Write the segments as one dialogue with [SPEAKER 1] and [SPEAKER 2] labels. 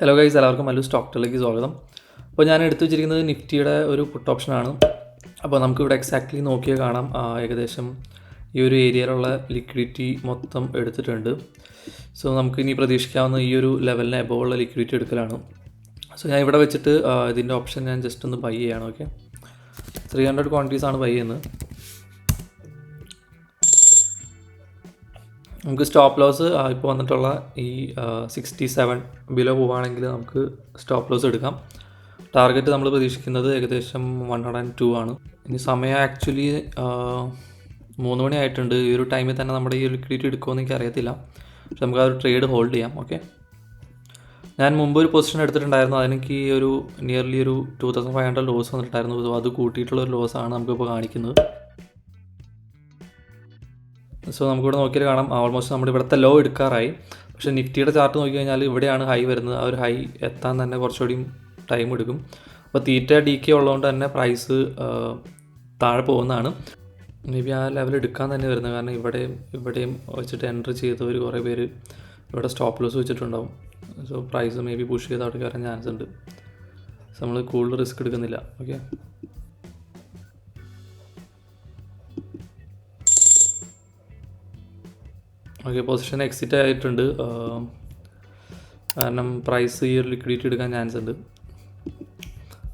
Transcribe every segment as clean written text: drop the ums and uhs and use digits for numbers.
[SPEAKER 1] Hello guys, എല്ലാവർക്കും Mallu stock ടെലിലേക്ക് സ്വാഗതം. അപ്പോൾ ഞാൻ എടുത്തു വെച്ചിരിക്കുന്നത് നിഫ്റ്റിയുടെ ഒരു പുട്ട് ഓപ്ഷനാണ്. അപ്പോൾ നമുക്കിവിടെ എക്സാക്ട്ലി നോക്കിയാൽ കാണാം ഏകദേശം ഈ ഒരു ഏരിയയിലുള്ള ലിക്വിഡിറ്റി മൊത്തം എടുത്തിട്ടുണ്ട്. സോ നമുക്ക് ഇനി പ്രതീക്ഷിക്കാവുന്ന ഈ ഒരു ലെവലിന് എബോവ് ഉള്ള ലിക്വിഡിറ്റി എടുക്കലാണ്. സോ ഞാൻ ഇവിടെ വെച്ചിട്ട് ഇതിൻ്റെ ഓപ്ഷൻ ഞാൻ ജസ്റ്റ് ഒന്ന് ബൈ ചെയ്യാണ്. ഓക്കെ, 300 ക്വാണ്ടിറ്റീസാണ് ബൈ ചെയ്യുന്നത്. നമുക്ക് സ്റ്റോപ്പ് ലോസ് ഇപ്പോൾ വന്നിട്ടുള്ള ഈ 67 ബിലോ പോവുകയാണെങ്കിൽ നമുക്ക് സ്റ്റോപ്പ് ലോസ് എടുക്കാം. ടാർഗറ്റ് നമ്മൾ പ്രതീക്ഷിക്കുന്നത് ഏകദേശം 102 ആണ്. ഇനി സമയം ആക്ച്വലി 3 മണി ആയിട്ടുണ്ട്. ഈ ഒരു ടൈമിൽ തന്നെ നമ്മുടെ ഈ ലിക്വിഡിറ്റി എടുക്കുമെന്ന് എനിക്ക് അറിയത്തില്ല. പക്ഷെ നമുക്ക് ആ ഒരു ട്രേഡ് ഹോൾഡ് ചെയ്യാം. ഓക്കെ, ഞാൻ മുമ്പ് ഒരു പൊസിഷൻ എടുത്തിട്ടുണ്ടായിരുന്നു. അതിനെനിക്ക് ഒരു നിയർലി ഒരു 2500 ലോസ് വന്നിട്ടുണ്ടായിരുന്നു. സോ അത് കൂട്ടിയിട്ടുള്ളൊരു ലോസാണ് നമുക്കിപ്പോൾ കാണിക്കുന്നത്. സോ നമുക്കിവിടെ നോക്കിയാൽ കാണാം ഓൾമോസ്റ്റ് നമ്മുടെ ഇവിടുത്തെ ലോ എടുക്കാറായി. പക്ഷേ നിഫ്റ്റിയുടെ ചാർട്ട് നോക്കി കഴിഞ്ഞാൽ ഇവിടെയാണ് ഹൈ വരുന്നത്. ആ ഒരു ഹൈ എത്താൻ തന്നെ കുറച്ചുകൂടി ടൈം എടുക്കും. അപ്പോൾ തീറ്റ DK ഉള്ളതുകൊണ്ട് തന്നെ പ്രൈസ് താഴെ പോകുന്നതാണ്. മേ ബി ആ ലെവൽ എടുക്കാൻ തന്നെ വരുന്നത്. കാരണം ഇവിടെയും വെച്ചിട്ട് എൻട്രി ചെയ്തവർ കുറേ പേര് ഇവിടെ സ്റ്റോപ്പ് ലോസ് വെച്ചിട്ടുണ്ടാവും. So price may be push ചെയ്ത് അവിടെ കയറാൻ ചാൻസ് ഉണ്ട്. സോ നമ്മൾ കൂടുതൽ റിസ്ക് എടുക്കുന്നില്ല. ഓക്കെ, പൊസിഷൻ എക്സിറ്റ് ആയിട്ടുണ്ട്. കാരണം പ്രൈസ് ഈ ഒരു ലിക്വിഡിറ്റി എടുക്കാൻ ചാൻസ് ഉണ്ട്.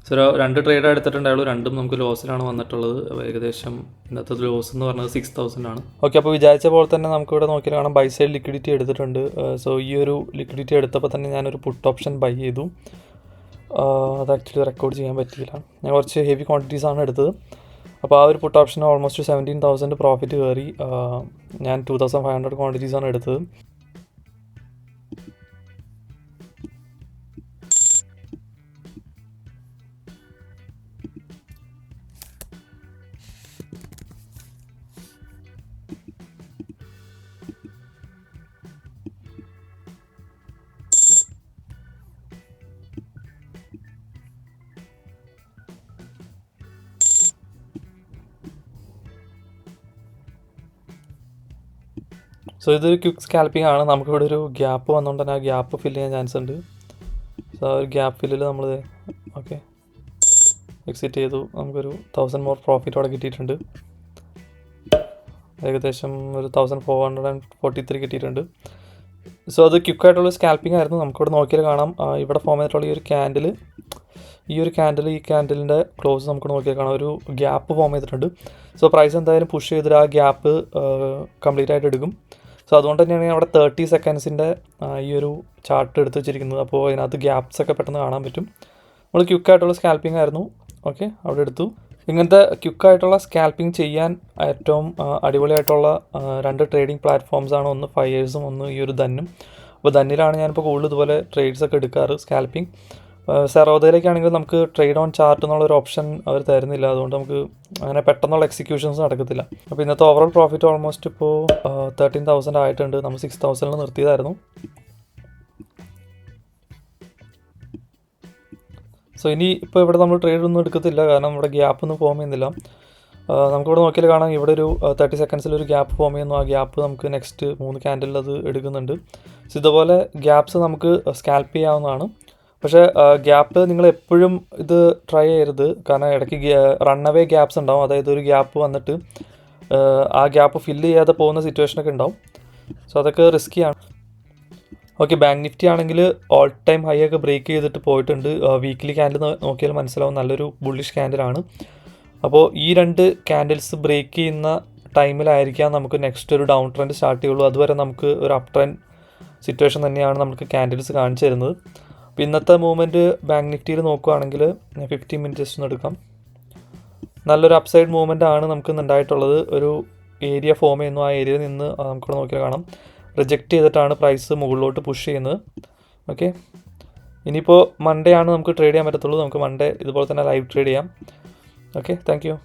[SPEAKER 1] സോ 2 ട്രേഡ് എടുത്തിട്ടുണ്ടായുള്ളൂ. രണ്ടും നമുക്ക് ലോസിലാണ് വന്നിട്ടുള്ളത്. ഏകദേശം ഇന്നത്തെ ലോസ് എന്ന് പറഞ്ഞത് 6000 ആണ്. ഓക്കെ, അപ്പോൾ വിചാരിച്ച പോലെ തന്നെ നമുക്കിവിടെ നോക്കിയാൽ കാണാം ബൈ സൈഡ് ലിക്വിഡിറ്റി എടുത്തിട്ടുണ്ട്. സോ ഈ ഒരു ലിക്വിഡിറ്റി എടുത്തപ്പോൾ തന്നെ ഞാനൊരു പുട്ട് ഓപ്ഷൻ ബൈ ചെയ്തു. അത് ആക്ച്വലി റെക്കോർഡ് ചെയ്യാൻ പറ്റിയില്ല. ഞാൻ കുറച്ച് ഹെവി ക്വാണ്ടിറ്റീസാണ് എടുത്തത്. അപ്പോൾ ആ ഒരു പുട്ട് ഓപ്ഷൻ ഓൾമോസ്റ്റ് 17,000 പ്രോഫിറ്റ് കയറി. ഞാൻ 2500 ക്വാണ്ടിറ്റീസാണ് എടുത്തത്. സോ ഇതൊരു ക്വിക്ക് സ്കാൽപ്പിംഗ് ആണ്. നമുക്കിവിടെ ഒരു ഗ്യാപ്പ് വന്നുകൊണ്ട് തന്നെ ആ ഗ്യാപ്പ് ഫില്ല് ചെയ്യാൻ ചാൻസ് ഉണ്ട്. സോ ആ ഒരു ഗ്യാപ്പ് ഫില്ലിൽ നമ്മൾ ഓക്കെ എക്സിറ്റ് ചെയ്തു. നമുക്കൊരു 1000 മോർ പ്രോഫിറ്റ് അവിടെ കിട്ടിയിട്ടുണ്ട്. ഏകദേശം ഒരു 1443 കിട്ടിയിട്ടുണ്ട്. സോ അത് ക്വിക്കായിട്ടുള്ള സ്കാൽപ്പിംഗ് ആയിരുന്നു. നമുക്കിവിടെ നോക്കിയാൽ കാണാം ഇവിടെ ഫോം ചെയ്തിട്ടുള്ള ഈ ക്യാൻഡലിൻ്റെ ക്ലോസ് നമുക്ക് നോക്കിയാൽ കാണാം ഒരു ഗ്യാപ്പ് ഫോം ചെയ്തിട്ടുണ്ട്. സോ പ്രൈസ് എന്തായാലും പുഷ് ചെയ്തിട്ട് ആ ഗ്യാപ്പ് കംപ്ലീറ്റ് ആയിട്ട് എടുക്കും. സോ അതുകൊണ്ട് തന്നെയാണ് അവിടെ 30 സെക്കൻഡ്സിൻ്റെ ഈ ഒരു ചാർട്ട് എടുത്ത് വെച്ചിരിക്കുന്നത്. അപ്പോൾ അതിനകത്ത് ഗ്യാപ്സ് ഒക്കെ പെട്ടെന്ന് കാണാൻ പറ്റും. നമ്മൾ ക്വിക്കായിട്ടുള്ള സ്കാൽപ്പിംഗ് ആയിരുന്നു. ഓക്കെ, അവിടെ എടുത്തു. ഇങ്ങനത്തെ ക്വിക്കായിട്ടുള്ള സ്കാൽപ്പിംഗ് ചെയ്യാൻ ഏറ്റവും അടിപൊളിയായിട്ടുള്ള 2 ട്രേഡിംഗ് പ്ലാറ്റ്ഫോംസാണ്. ഒന്ന് ഫയേഴ്സും ഒന്ന് ഈ ഒരു ധന്നും. അപ്പോൾ ധന്നിലാണ് ഞാനിപ്പോൾ കൂടുതൽ ഇതുപോലെ ട്രേഡ്സ് ഒക്കെ എടുക്കാറ് സ്കാൽപ്പിംഗ്. സെറോദയിലേക്കാണെങ്കിൽ നമുക്ക് ട്രേഡ് ഓൺ ചാർട്ട് എന്നുള്ളൊരു ഓപ്ഷൻ അവർ തരുന്നില്ല. അതുകൊണ്ട് നമുക്ക് അങ്ങനെ പെട്ടെന്നുള്ള എക്സിക്യൂഷൻസ് നടക്കത്തില്ല. അപ്പോൾ ഇന്നത്തെ ഓവറോൾ പ്രോഫിറ്റ് ഓൾമോസ്റ്റ് ഇപ്പോൾ 13,000 ആയിട്ടുണ്ട്. നമ്മൾ 6,000 നിർത്തിയതായിരുന്നു. സോ ഇനി ഇപ്പോൾ ഇവിടെ നമ്മൾ ട്രേഡ് ഒന്നും എടുക്കത്തില്ല. കാരണം ഇവിടെ ഗ്യാപ്പ് ഒന്നും ഫോം ചെയ്യുന്നില്ല. നമുക്കിവിടെ നോക്കിയാൽ കാണാം ഇവിടെ ഒരു 30 സെക്കൻഡ്സിൽ ഒരു ഗ്യാപ്പ് ഫോം ചെയ്യുന്നു. ആ ഗ്യാപ്പ് നമുക്ക് നെക്സ്റ്റ് 3 ക്യാൻഡിൽ അത് എടുക്കുന്നുണ്ട്. സോ ഇതുപോലെ ഗ്യാപ്സ് നമുക്ക് സ്കാൽപ്പ് ചെയ്യാവുന്നതാണ്. പക്ഷേ ഗ്യാപ്പ് നിങ്ങൾ എപ്പോഴും ഇത് ട്രൈ ചെയ്യരുത്. കാരണം ഇടയ്ക്ക് റണ്ണവേ ഗ്യാപ്സ് ഉണ്ടാവും. അതായത് ഒരു ഗ്യാപ്പ് വന്നിട്ട് ആ ഗ്യാപ്പ് ഫില്ല് ചെയ്യാതെ പോകുന്ന സിറ്റുവേഷനൊക്കെ ഉണ്ടാവും. സോ അതൊക്കെ റിസ്ക്കിയാണ്. ഓക്കെ, ബാങ്ക് നിഫ്റ്റി ആണെങ്കിൽ ഓൾ ടൈം ഹൈ ഒക്കെ ബ്രേക്ക് ചെയ്തിട്ട് പോയിട്ടുണ്ട്. വീക്ക്ലി ക്യാൻഡിൽ നോക്കിയാൽ മനസ്സിലാവും നല്ലൊരു ബുള്ളിഷ് ക്യാൻഡിലാണ്. അപ്പോൾ ഈ 2 ക്യാൻഡിൽസ് ബ്രേക്ക് ചെയ്യുന്ന ടൈമിലായിരിക്കാം നമുക്ക് നെക്സ്റ്റ് ഒരു ഡൗൺ ട്രെൻഡ് സ്റ്റാർട്ട് ചെയ്യുള്ളൂ. അതുവരെ നമുക്ക് ഒരു അപ്പ് ട്രെൻഡ് സിറ്റുവേഷൻ തന്നെയാണ് നമുക്ക് ക്യാൻഡിൽസ് കാണിച്ചു തരുന്നത്. അപ്പോൾ ഇന്നത്തെ മൂവ്മെൻറ്റ് ബാങ്ക് നിഫ്റ്റിയിൽ നോക്കുകയാണെങ്കിൽ 15 മിനിറ്റ് ജസ്റ്റ് ഒന്ന് എടുക്കാം. നല്ലൊരു അപ്സൈഡ് മൂവ്മെൻ്റ് ആണ് നമുക്ക് ഉണ്ടായിട്ടുള്ളത്. ഒരു ഏരിയ ഫോം ചെയ്യുന്നു. ആ ഏരിയയിൽ നിന്ന് നമുക്കിവിടെ നോക്കിയാൽ കാണാം റിജക്റ്റ് ചെയ്തിട്ടാണ് പ്രൈസ് മുകളിലോട്ട് പുഷ് ചെയ്യുന്നത്. ഓക്കെ, ഇനിയിപ്പോൾ മൺഡേ ആണ് നമുക്ക് ട്രേഡ് ചെയ്യാൻ പറ്റത്തുള്ളൂ. നമുക്ക് മൺഡേ ഇതുപോലെ തന്നെ ലൈവ് ട്രേഡ് ചെയ്യാം. Okay, thank you.